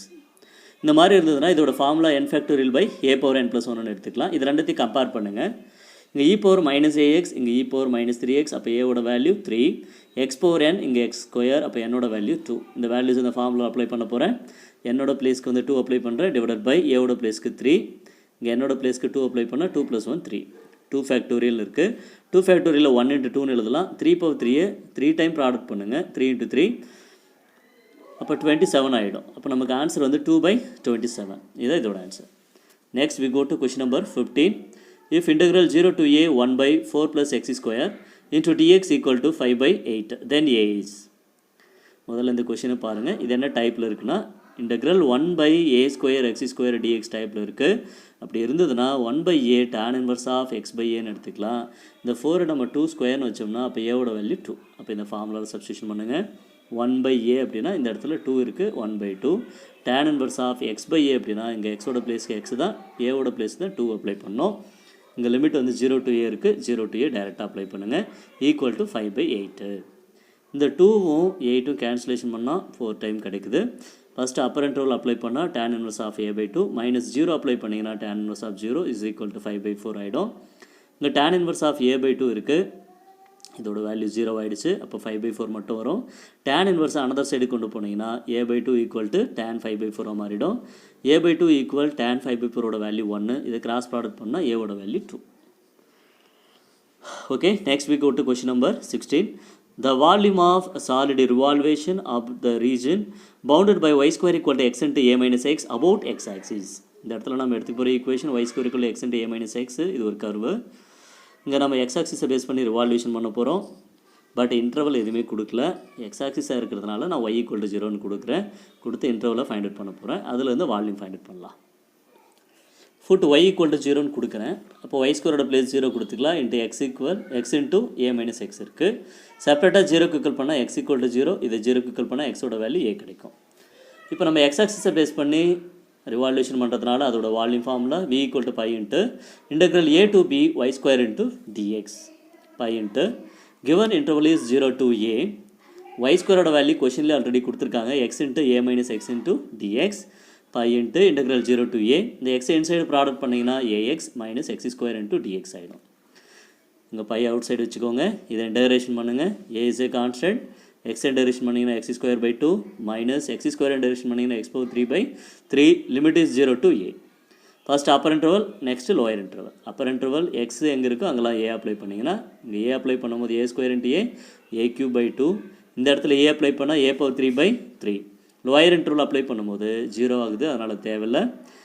இந்த மாதிரி இருந்ததுன்னா இதோட formula n factorial by a power n plus 1 எடுத்துக்கலாம். இது ரெண்டுத்தையும் கம்பேர் பண்ணுங்கள். இங்கே e பவர் மைனஸ் ஏஎக்ஸ், இங்கே e பவர் மைனஸ் 3x, அப்போ ஏவோட வேல்யூ 3, எக்ஸ் பவர் n, இங்கே எக்ஸ் ஸ்கொயர், அப்போ என்னோட வேல்யூ 2. இந்த வேல்யூஸ் இந்த ஃபார்முலா அப்ளை பண்ண போகிறேன். என்னோட பிளேஸ்க்கு வந்து 2 அப்ளை பண்ணுறேன், டிவைடட் பை ஏவோட பிளேஸ்க்கு 3, இங்கே என்னோட பிளேஸ்க்கு 2 அப்ளை பண்ணால் 2 + 1 3. 2 ஃபேக்டோரியல் இருக்குது. 2 ஃபேக்டோரியலில் 1 × 2ன்னு எழுதலாம். 3 பவர் 3 3 டைம் ப்ராடக்ட் பண்ணுங்கள், 3 × 3, அப்போ 27 ஆகிடும். அப்போ நமக்கு ஆன்சர் வந்து 2/27. இதுதான் இதோட answer. Next we go to question number 15. If integral 0 to a 1/4 + x square into dx equal to 5/8, then a is. முதல்ல இந்த கொஷினை பாருங்கள். இது என்ன டைப்பில் இருக்குன்னா integral 1/a² x² dx டைப்பில் இருக்குது. அப்படி இருந்ததுன்னா 1/a tan inverse of x/aன்னு எடுத்துக்கலாம். இந்த 4 நம்ம 2 ஸ்கொயர்னு வச்சோம்னா அப்போ ஏவோட வேல்யூ 2. அப்போ இந்த ஃபார்முலாவில் சப்ஸ்டியூஷன் பண்ணுங்கள். 1/a அப்படின்னா இந்த இடத்துல 2 இருக்குது, 1/2. tan inverse of x/a அப்படின்னா இங்கே எக்ஸோட பிளேஸ்க்கு எக்ஸ் தான், ஏவோட பிளேஸ் தான் 2 அப்ளை பண்ணோம். இங்கே லிமிட் வந்து 0 to a இருக்குது, 0 to a டைரெக்டாக அப்ளை பண்ணுங்கள். Equal to 5/8. இந்த 2வும் 8ம் கேன்சலேஷன் பண்ணால் 4 டைம் கிடைக்குது. ஃபஸ்ட்டு அப்பர் இன்டர்வல் அப்ளை பண்ணால் tan inverse of a/2 -0 apply பண்ணிங்கன்னா tan inverse of 0 is equal to 5/4 ஆகிடும். இங்கே tan inverse of a/2 இருக்குது, இதோட வேல்யூ 0 ஆகிடுச்சு. அப்போ 5/4 மட்டும் வரும். tan inverse அனதர் சைடு கொண்டு போனீங்கன்னா a/2 ஈக்குவல் டு tan 5/4 மாறிடும். a/2 ஈக்குவல் tan 5/4ஓட வேல்யூ 1. இதை கிராஸ் ப்ராடக்ட் பண்ணால் ஏவோட value 2. Okay, next we go to question number 16. The volume of solid revolvation of the region bounded by y² equal to x into a minus x about x axis. இந்த இடத்துல நம்ம எடுத்துக்க போகிற equation y² equal to x into a minus x. இது ஒரு கர்வு. இங்கே நம்ம எக்ஸ் ஆக்சிஸை பேஸ் பண்ணி ரிவால்யூஷன் பண்ண போகிறோம். பட் இன்டர்வல் எதுவுமே கொடுக்கல. எக்ஸ் ஆக்சிஸாக இருக்கிறதுனால நான் y = 0ன்னு கொடுக்குறேன். கொடுத்து இன்டர்வலை ஃபைண்ட் அவுட் பண்ண போகிறேன். அதுலேருந்து வால்யூம் ஃபைண்ட் அவுட் பண்ணலாம். ஃபுட் y = 0ன்னு கொடுக்குறேன். அப்போ y² பிளேஸ் 0 கொடுத்துக்கலாம். Into x into a minus x இருக்குது. செப்பரேட்டாக 0க்கு ஈக்குவல் பண்ணால் x = 0, இதை 0க்கு ஈக்குவல் பண்ணால் எக்ஸோட வேல்யூ a கிடைக்கும். இப்போ நம்ம எக்ஸ் ஆக்சிஸை பேஸ் பண்ணி ரிவால்யூஷன் பண்ணுறதுனால அதோட volume formula v = π into integral a to b y² into dx. π into given interval is 0 to a. y² value கொஷின்லேயே ஆல்ரெடி கொடுத்துருக்காங்க, x into a minus x into dx. π into integral 0 to a. இந்த x இன்சைடு ப்ராடக்ட் பண்ணிங்கன்னா ax minus x² into dx ஆகிடும். இங்கே பை அவுட் சைடு வச்சுக்கோங்க. இதை இன்டகிரேஷன் பண்ணுங்கள். a is a constant. x integration பண்ணிங்கன்னா x²/2 minus x² integration பண்ணிங்கன்னா x⁻3/3. Limit is 0 to a. First upper interval, next lower interval. Upper interval x எங்கே இருக்கோ அங்கெல்லாம் a அப்ளை பண்ணிங்கன்னா இங்கே a அப்ளை பண்ணும்போது a² into a a³/2. இந்த இடத்துல a அப்ளை பண்ணால் a⁻3/3. லோயர் இன்டர்வல் அப்ளை பண்ணும்போது 0 ஆகுது, அதனால் தேவையில்லை.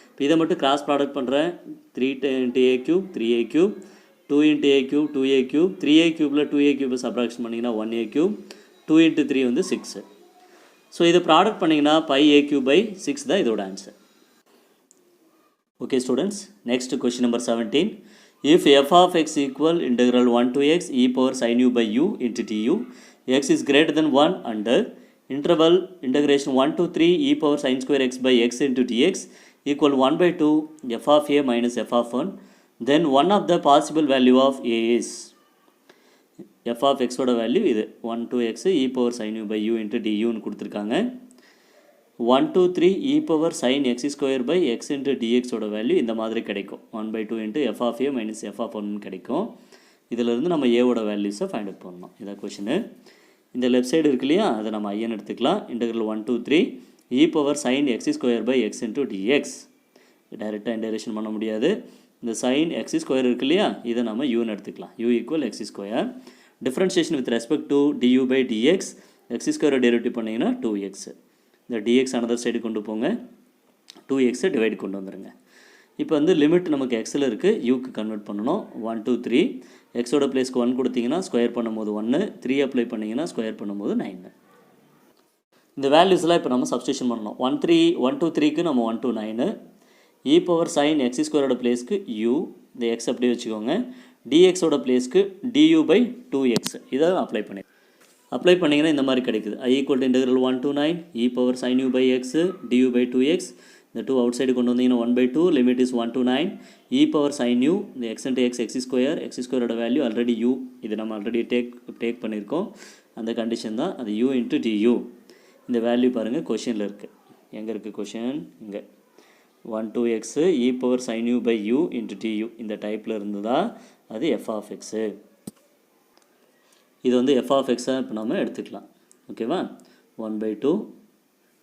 இப்போ இதை மட்டும் கிராஸ் ப்ராடக்ட் பண்ணுறேன். 3 into a³ 3a³, 2 into a³ 2a³, 3a³ 2a³ subtraction பண்ணிங்கன்னா 1a³, 2 into 3 வந்து 6. ஸோ இதை ப்ராடக்ட் பண்ணிங்கன்னா πa³/6 தான் இதோட answer. Okay students, next question number 17. If f of x equal integral 1 to x e power sin u by u into du, x is greater than 1 under interval integration 1 to 3 e power sin square x by x into dx equal 1/2 f of a minus f of 1, then one of the possible value of a is. f of x ஓட வேல்யூ இது 1 to x e power sin u by u into duன்னு கொடுத்துருக்காங்க. 1 to 3 e power sin x² by x into dx ஓட வேல்யூ இந்த மாதிரி கிடைக்கும். 1/2 into f of a minus f of 1 கிடைக்கும். இதிலிருந்து நம்ம a ஓட வேல்யூஸை ஃபைண்ட் அவுட் பண்ணணும். இதான் கொஷினு. இந்த லெஃப்ட் சைடு இருக்கு இல்லையா, அதை நம்ம ஐயன் எடுத்துக்கலாம். integral 1 to 3 e power sin x² by x into dx. டைரெக்டாக இன்டகிரேஷன் பண்ண முடியாது. இந்த sin x² இருக்கு இல்லையா, இதை நம்ம uன்னு எடுத்துக்கலாம். u = x². Differentiation with respect to du by dx. x² derivative பண்ணிங்கன்னா 2x. இந்த dx அனதர் சைடு கொண்டு போங்க, 2x டிவைட் கொண்டு வந்துடுங்க. இப்போ வந்து லிமிட் நமக்கு எக்ஸில் இருக்குது, யூக்கு கன்வெர்ட் பண்ணணும். 1 to 3 எக்ஸோட பிளேஸ்க்கு 1 கொடுத்தீங்கன்னா ஸ்கொயர் பண்ணும்போது 1, 3 அப்ளை பண்ணிங்கன்னா ஸ்கொயர் பண்ணும்போது 9. இந்த வேல்யூஸ்லாம் இப்போ நம்ம சப்ஸ்டியூஷன் பண்ணணும். 1 to 3க்கு நம்ம 1 to 9. e power sin x² பிளேஸ்க்கு u, இந்த எக்ஸ் அப்படியே வச்சுக்கோங்க. dxோட பிளேஸ்க்கு du by 2x. இதை அப்ளை பண்ணிங்கன்னா இந்த மாதிரி கிடைக்குது. i = integral 1 to 9 e power sin u by x du by 2x. இந்த 2 அவுட் சைடு கொண்டு வந்தீங்கன்னா 1/2. Limit is 1 to 9 e power sin u. இந்த x into x x²ஓட வேல்யூ ஆல்ரெடி u, இது நம்ம ஆல்ரெடி டேக் பண்ணியிருக்கோம். அந்த கண்டிஷன் தான் அது u into du. இந்த வேல்யூ பாருங்கள் கொஷினில் இருக்குது. எங்கே இருக்குது கொஷின்? இங்கே 1 to x e power sin u by u into du இந்த டைப்பில் இருந்ததா அது f of x. இது வந்து f of x இப்போ நம்ம எடுத்துக்கலாம். ஓகேவா? 1/2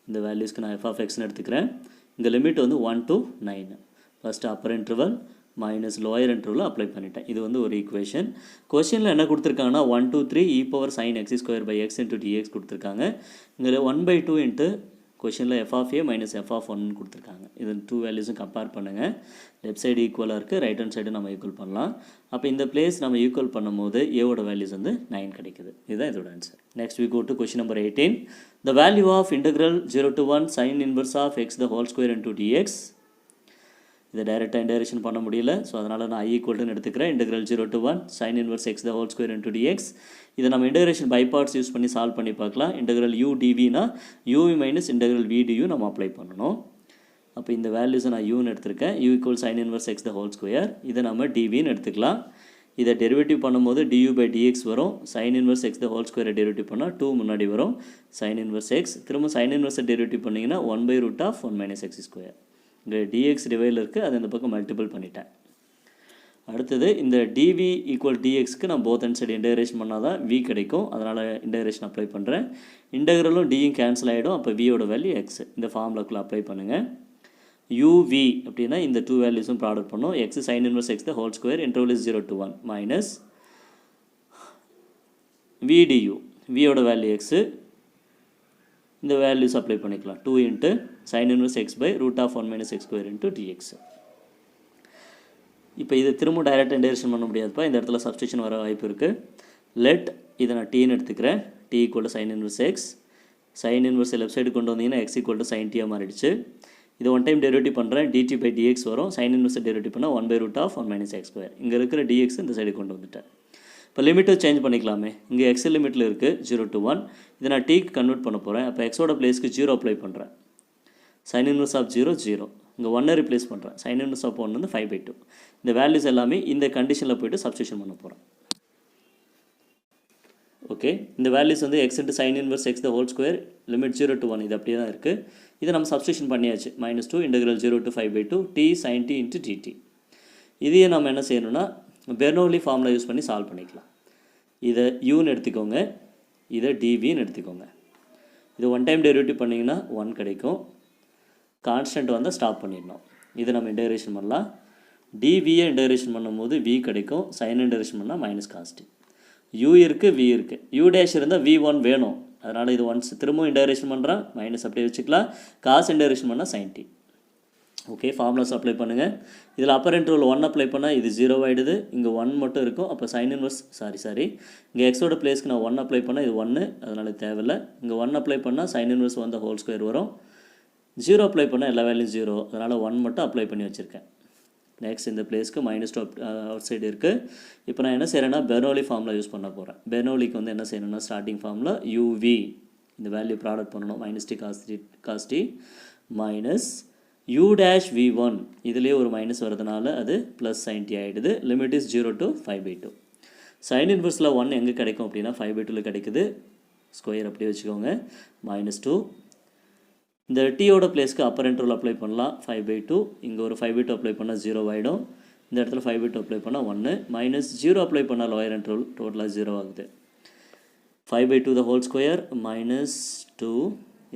இந்த வேல்யூஸ்க்கு நான் f of xன்னு எடுத்துக்கிறேன். இந்த லிமிட் வந்து 1 to 9. First upper interval minus lower interval apply பண்ணிட்டேன். இது வந்து ஒரு ஈக்குவேஷன். கொஷனில் என்ன கொடுத்துருக்காங்கன்னா 1 to 3 e power sin x square by x into dx கொடுத்துருக்காங்க. இதில் 1/2 இன்ட்டு கொஷனில் f of a minus f of 1 கொடுத்துருக்காங்க. இது 2 வேல்யூஸும் கம்பேர் பண்ணுங்கள். லெஃப்ட் சைடு ஈக்குவலாக இருக்குது, ரைட் ஹேண்ட் சைடு நம்ம ஈக்குவல் பண்ணலாம். அப்போ இந்த பிளேஸ் நம்ம ஈக்குவல் பண்ணும்போது ஏவோட வேல்யூஸ் வந்து 9 கிடைக்குது. இதுதான் இதோட answer. Next we go to question number 18. The value of integral 0 to 1 sin inverse of x the whole square into dx. இதை டைரெக்டாக இன்டகிரேஷன் பண்ண முடியல, ஸோ அதனால் நான் i ஈக்குவல்ட்டுன்னு எடுத்துக்கிறேன். Integral 0 to 1 sin inverse x the whole square into dx. இதை நம்ம இன்டகிரேஷன் பை பார்ட்ஸ் யூஸ் பண்ணி சால்வ் பண்ணி பார்க்கலாம். Integral u dvனா u minus integral v du நம்ம அப்ளை பண்ணணும். அப்போ இந்த வேல்யூஸை நான் யூன்னு எடுத்திருக்கேன். u equal sin inverse x the whole square. இதை நம்ம dvன்னு எடுத்துக்கலாம். இதை டெரிவேட்டிவ் பண்ணும்போது du by dx வரும். sin inverse x the whole square derivative பண்ணால் 2 முன்னாடி வரும். sin inverse x திரும்ப sin inverse டெரிவேட்டிவ் பண்ணிங்கன்னா 1/root of 1 minus x square. இங்கே dx டிவைடில் இருக்குது, அதை இந்த பக்கம் மல்டிபிள் பண்ணிட்டேன். அடுத்தது இந்த dv ஈக்குவல் dxக்கு நான் போத் அண்ட் சைடு இன்டகிரேஷன் பண்ணால் தான் v கிடைக்கும். அதனால் இன்டகிரேஷன் அப்ளை பண்ணுறேன். இன்டகிரலும் dயும் கேன்சல் ஆகிடும். அப்போ vயோட வேல்யூ x. இந்த ஃபார்முலாக்குள்ளே அப்ளை பண்ணுங்கள். uv அப்படின்னா இந்த 2 வேல்யூஸும் ப்ராடக்ட் பண்ணும். x sin inverse x the whole square interval is 0 to 1 minus v du. vயோட வேல்யூ x. இந்த வேல்யூஸ் அப்ளை பண்ணிக்கலாம். 2 into sin inverse x by root of 1 minus x square into dx. இப்போ இது திரும்ப டைரெக்டாக இன்டகிரேஷன் பண்ண முடியாதுப்பா, இந்த இடத்துல சப்ஸ்டியூஷன் வர வாய்ப்பு இருக்குது. லெட் இதை நான் டீன்னு எடுத்துக்கிறேன். t equal to sin inverse x. sin inverse left side கொண்டு வந்தீங்கன்னா x equal to sin t மாறிடுச்சு. இது ஒன் டைம் டெரிவேட்டிவ் பண்ணுறேன். dt by dx வரும். sin inverse டெரிவேட்டிவ் பண்ணால் 1/root of 1 minus x square. இங்கே இருக்கிற dx இந்த சைடு கொண்டு வந்துட்டேன். இப்போ லிமிட்டை சேஞ்ச் பண்ணிக்கலாமே. இங்கே எக்ஸ் லிமிட்டில் இருக்குது 0 to 1. இதை நான் டீக்கு கன்வெர்ட் பண்ண போகிறேன். அப்போ எக்ஸோட பிளேஸ்க்கு 0 அப்ளை பண்ணுறேன். sin inverse of 0 0. இங்கே 1 ரிப்ளேஸ் பண்ணுறேன். sin inverse of 1 வந்து 5/2. இந்த வேல்யூஸ் எல்லாமே இந்த கண்டிஷனில் போய்ட்டு சப்ஸ்டியூஷன் பண்ண போகிறேன். ஓகே, இந்த வேல்யூஸ் வந்து x into sin inverse x the whole square limit 0 to 1 இது அப்படியே தான் இருக்குது. இதை நம்ம சப்ஸ்டியூஷன் பண்ணியாச்சு. -2 integral 0 to 5/2 t sin t into dt. இதையே நம்ம என்ன செய்யணும்னா பெர்னோலி ஃபார்முலா யூஸ் பண்ணி சால்வ் பண்ணிக்கலாம். இதை யூன்னு எடுத்துக்கோங்க, இதை dvன்னு எடுத்துக்கோங்க. இது ஒன் டைம் டெரிவேட்டிவ் பண்ணிங்கன்னா 1 கிடைக்கும். கான்ஸ்டன்ட் வந்து ஸ்டாப் பண்ணிடணும். இதை நம்ம இன்டகிரேஷன் பண்ணலாம். dvயை இன்டகிரேஷன் பண்ணும்போது v கிடைக்கும். சைன் இன்டகிரேஷன் பண்ணால் மைனஸ் காஸ்ட். u இருக்குது, v இருக்குது. u டேஷ் இருந்தால் v1 வேணும். அதனால் இது ஒன்ஸ் திரும்பவும் இன்டகிரேஷன் பண்ணுறேன். மைனஸ் அப்படியே வச்சுக்கலாம். காசு இன்டகிரேஷன் பண்ணால் sin t. Okay, formulas apply பண்ணுங்கள். இதில் அப்பர் இன்டர்வல் 1 அப்ளை பண்ணால் இது 0 ஆகிடுது. இங்கே 1 மட்டும் இருக்கும். அப்போ sin inverse இங்கே எக்ஸோட பிளேஸ்க்கு நான் 1 அப்ளை பண்ணால் இது 1, அதனால் தேவையில்லை. இங்கே 1 அப்ளை பண்ணால் sin inverse வந்து ஹோல் ஸ்கொயர் வரும். 0 அப்ளை பண்ணால் எல்லா வேல்யூம் 0, அதனால் 1 மட்டும் அப்ளை பண்ணி வச்சுருக்கேன். நெக்ஸ்ட் இந்த பிளேஸ்க்கு -2 அவுட் சைடு இருக்குது. இப்போ நான் என்ன செய்கிறேன்னா பெர்னோலி ஃபார்முலா யூஸ் பண்ண போகிறேன். பெர்னோலிக்கு வந்து என்ன செய்யணும்னா ஸ்டார்டிங் ஃபார்முலா uv இந்த வேல்யூ ப்ராடக்ட் பண்ணணும். -t cos t minus u dash v1 இதுலேயே ஒரு மைனஸ் வரதுனால அது ப்ளஸ் sin t ஆகிடுது. Limit is 0 to 5/2. sin inverseல 1 எங்கே கிடைக்கும் அப்படின்னா 5/2 கிடைக்குது. ஸ்கொயர் அப்படியே வச்சுக்கோங்க. -2 இந்த டீயோட பிளேஸ்க்கு அப்பர் இன்டர்வல் அப்ளை பண்ணலாம். 5/2 இங்கே ஒரு 5/2 அப்ளை பண்ணால் 0 ஆகிடும். இந்த இடத்துல 5/2 அப்ளை பண்ணால் 1 -0 அப்ளை பண்ணால் லோயர் இன்டர்வல் டோட்டலாக 0 ஆகுது. 5/2 the whole square -2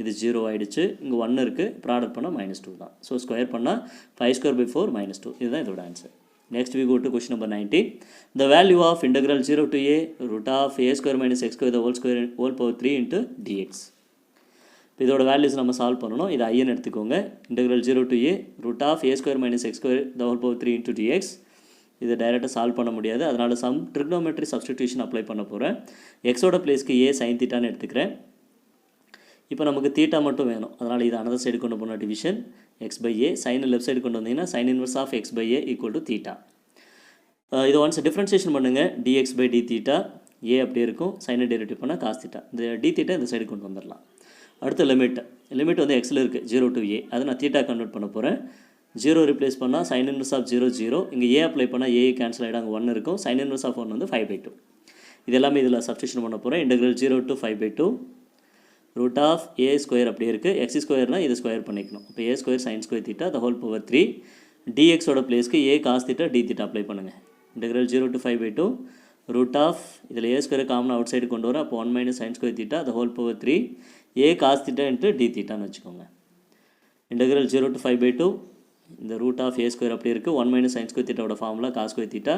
இது 0 ஆகிடுச்சு. இங்கே 1 இருக்குது, ப்ராடக்ட் பண்ணால் -2 தான். ஸோ ஸ்கொயர் பண்ணால் 5 square by 4 -2. இதுதான் இதோட answer. Next we go to question number 19. The value of integral 0 to a root of a square minus x square the whole square whole power 3 into dx. இப்போ இதோட வேல்யூஸ் நம்ம சால்வ் பண்ணணும். இது ஐன்னு எடுத்துக்கோங்க. Integral 0 to a root of a square minus x square the whole power 3 into dx. இதை டைரெக்டாக சால்வ் பண்ண முடியாது, அதனால் சம் ட்ரிக்னோமெட்ரி சப்ஸ்டிடியூஷன் அப்ளை பண்ண போகிறேன். எக்ஸோட பிளேஸ்க்கு a sin தீட்டான்னு எடுத்துக்கிறேன். இப்போ நமக்கு தீட்டா மட்டும் வேணும், அதனால் இது அனதர் சைடு கொண்டு போன division x by a. Sine left side கொண்டு வந்தீங்கன்னா sin inverse of x by a equal to theta. இதை ஒன்ஸ் டிஃப்ரென்ஷியேஷன் பண்ணுங்கள். dx by d theta a அப்படியே இருக்கும். சைனை டெரிவேட்டிவ் பண்ணால் காஸ் தீட்டா. இந்த d தீட்டா இந்த சைடு கொண்டு வந்துடலாம். அடுத்த லிமிட் வந்து எக்ஸில் இருக்குது 0 to a. அதை நான் தீட்டா கன்வெர்ட் பண்ண போகிறேன். 0 ரிப்ளேஸ் பண்ணால் sin inverse of 0 0. இங்கே a அப்ளை பண்ணால் a கேன்சல் ஆகிடும். அங்கே 1 இருக்கும். sin inverse of 1 வந்து 5/2. இது எல்லாமே இதில் சப்ஸ்டியூஷன் பண்ண போகிறேன். Integral 0 to 5/2 root of a square அப்படியே இருக்குது, எக்ஸ் ஸ்கொயர்னால் இது ஸ்கொயர் பண்ணிக்கணும். இப்போ a square sine square theta the whole power 3 டிஎக்ஸோட பிளேஸ்க்கு a cos theta d theta apply பண்ணுங்கள். இன்டெக்ரல் 0 to 5/2 ரூட் ஆஃப் இதில் a square common outside கொண்டு வரோம். அப்போ 1 minus sine square theta the whole power 3 a cos theta into d தீட்டான்னு வச்சுக்கோங்க. இன்டெக்ரல் 0 to 5/2 இந்த ரூட் ஆஃப் ஏ ஸ்கொயர் அப்படி இருக்குது. 1 மைனஸ் சைன் ஸ்கொயர் தீட்டாவோட ஃபார்முலா காஸ் ஸ்கொயர் தீட்டா.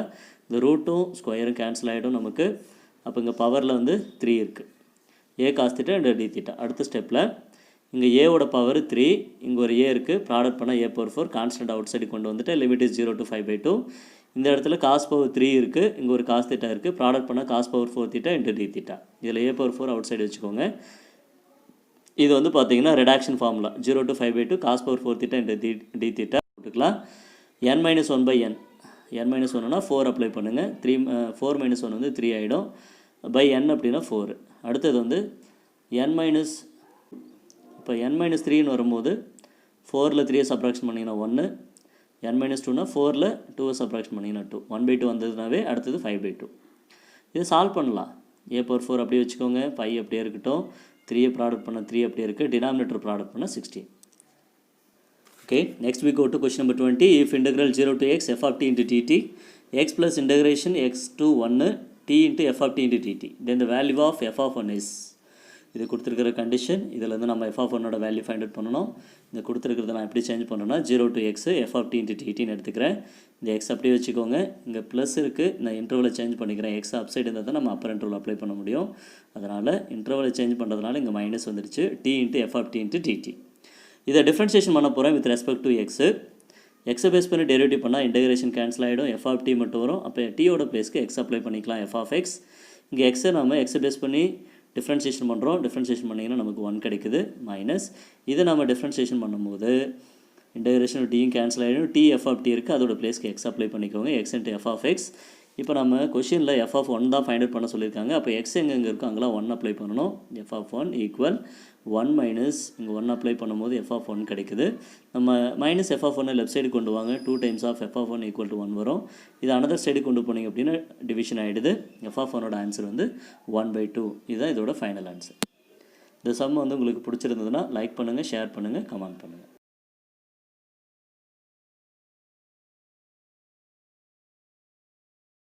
இந்த ரூட்டும் ஸ்கொயரும் கேன்சல் ஆகிடும் நமக்கு. அப்போ இங்கே பவரில் வந்து 3 இருக்குது. A cos theta into D theta. அடுத்த ஸ்டெப்பில் இங்கே ஏவோட பவர் 3, இங்கே ஒரு ஏ இருக்குது, ப்ராடக்ட் பண்ணால் a power 4 constant out side கொண்டு வந்துட்டு லிமிட் இஸ் 0 to 5/2. இந்த இடத்துல காஸ் பவர் 3 இருக்குது, இங்கே ஒரு காஸ் தீட்டா இருக்குது, ப்ராடக்ட் பண்ணால் cos power 4 theta into D theta. இதில் ஏ பவர் 4 அவுட் சைடு வச்சுக்கோங்க. இது வந்து பார்த்தீங்கன்னா reduction formula 0 to 5/2 cos power 4 theta into D theta போட்டுக்கலாம். n-1/n n-1னா 4 அப்ளை பண்ணுங்கள். 4 - 1 வந்து 3 ஆகிடும். பை n அப்படின்னா 4. அடுத்தது வந்து இப்போ n-3ன்னு வரும்போது 4ல் 3 சப்ராக்ஷன் பண்ணிங்கன்னா 1, n-2னா 4ல் 2 சப்ராக்ஷன் பண்ணிங்கன்னா 2, 1/2 வந்ததுனாவே அடுத்தது 5/2. இதை சால்வ் பண்ணலாம். ஏ பவர் 4 அப்படியே வச்சுக்கோங்க, 5 அப்படியே இருக்கட்டும், 3 ப்ராடக்ட் பண்ண 3 அப்படியே இருக்குது, டினாமினேட்டர் ப்ராடக்ட் பண்ண 16. Okay, next we go to question number 20. If integral 0 to x f of t into dt, x plus integration x to 1 t into f of t into dt, then the value of f of 1 is. இது கொடுத்துருக்கிற கண்டிஷன். இதில் வந்து நம்ம f of 1ஓட வேல்யூ ஃபைண்ட் அவுட் பண்ணணும். இந்த கொடுத்துருக்கிறத நான் எப்படி சேஞ்ச் பண்ணணும்னா 0 to x f of t into dt எடுத்துக்கிறேன். இந்த x அப்படியே வச்சுக்கோங்க. இங்கே ப்ளஸ் இருக்குது, நான் இன்டர்வலை சேஞ்ச் பண்ணிக்கிறேன். x அப்சைடு இருந்தால் தான் நம்ம அப்பர் இன்டர்வல் அப்ளை பண்ண முடியும். அதனால் இன்டர்வலை சேஞ்ச் பண்ணுறதுனால இங்கே மைனஸ் வந்துருச்சு. t into f of t into dt. இதை டிஃப்ரென்ஷியேஷன் பண்ண போகிறேன் வித் ரெஸ்பெக்ட் டு எக்ஸு. எக்ஸை பேஸ் பண்ணி டெரிவேட்டிவ் பண்ணால் இன்டெகிரேஷன் கேன்சல் ஆகிடும், எஃப் ஆஃப் டி மட்டும் வரும். அப்போ டீயோட பிளேஸ்க்கு எக்ஸ் அப்ளை பண்ணிக்கலாம், எஃப் ஆஃப் எக்ஸ். இங்கே எக்ஸை நம்ம எக்ஸை பேஸ் பண்ணி டிஃப்ரென்ஷியேஷன் பண்ணுறோம். டிஃப்ரென்ஷியேஷன் பண்ணிங்கன்னா நமக்கு 1 கிடைக்குது மைனஸ். இதை நம்ம டிஃப்ரென்ஷியேஷன் பண்ணும்போது இன்டெகிரேஷன் டீயும் கேன்சல் ஆகிடும். டி எஃப் ஆஃப் டி இருக்குது, அதோட பிளேஸ்க்கு எக்ஸ் அப்ளை பண்ணிக்கோங்க, X into F of X. இப்போ நம்ம கொஷினில் எஃப் ஆஃப் 1 தான் ஃபைண்ட் அவுட் பண்ண சொல்லியிருக்காங்க. அப்போ எக்ஸ் எங்கெங்கே இருக்கோ அங்கெல்லாம் 1 அப்ளை பண்ணணும். எஃப் ஆஃப் 1 ஈக்குவல் 1 மைனஸ் இங்கே 1 அப்ளை பண்ணும்போது எஃப் ஆஃப் 1 கிடைக்குது. நம்ம minus F of 1 left side கொண்டு வாங்க, 2 times of F of 1 equal to 1 வரும். இது அனதர் சைடு கொண்டு போனீங்க அப்படின்னா டிவிஷன் ஆகிடுது. எஃப் ஆஃப் 1ஓட ஆன்சர் வந்து 1/2. இதுதான் இதோட ஃபைனல் ஆன்சர். இந்த சம் வந்து உங்களுக்கு பிடிச்சிருந்ததுன்னா லைக் பண்ணுங்கள், ஷேர் பண்ணுங்கள், கமெண்ட் பண்ணுங்கள்.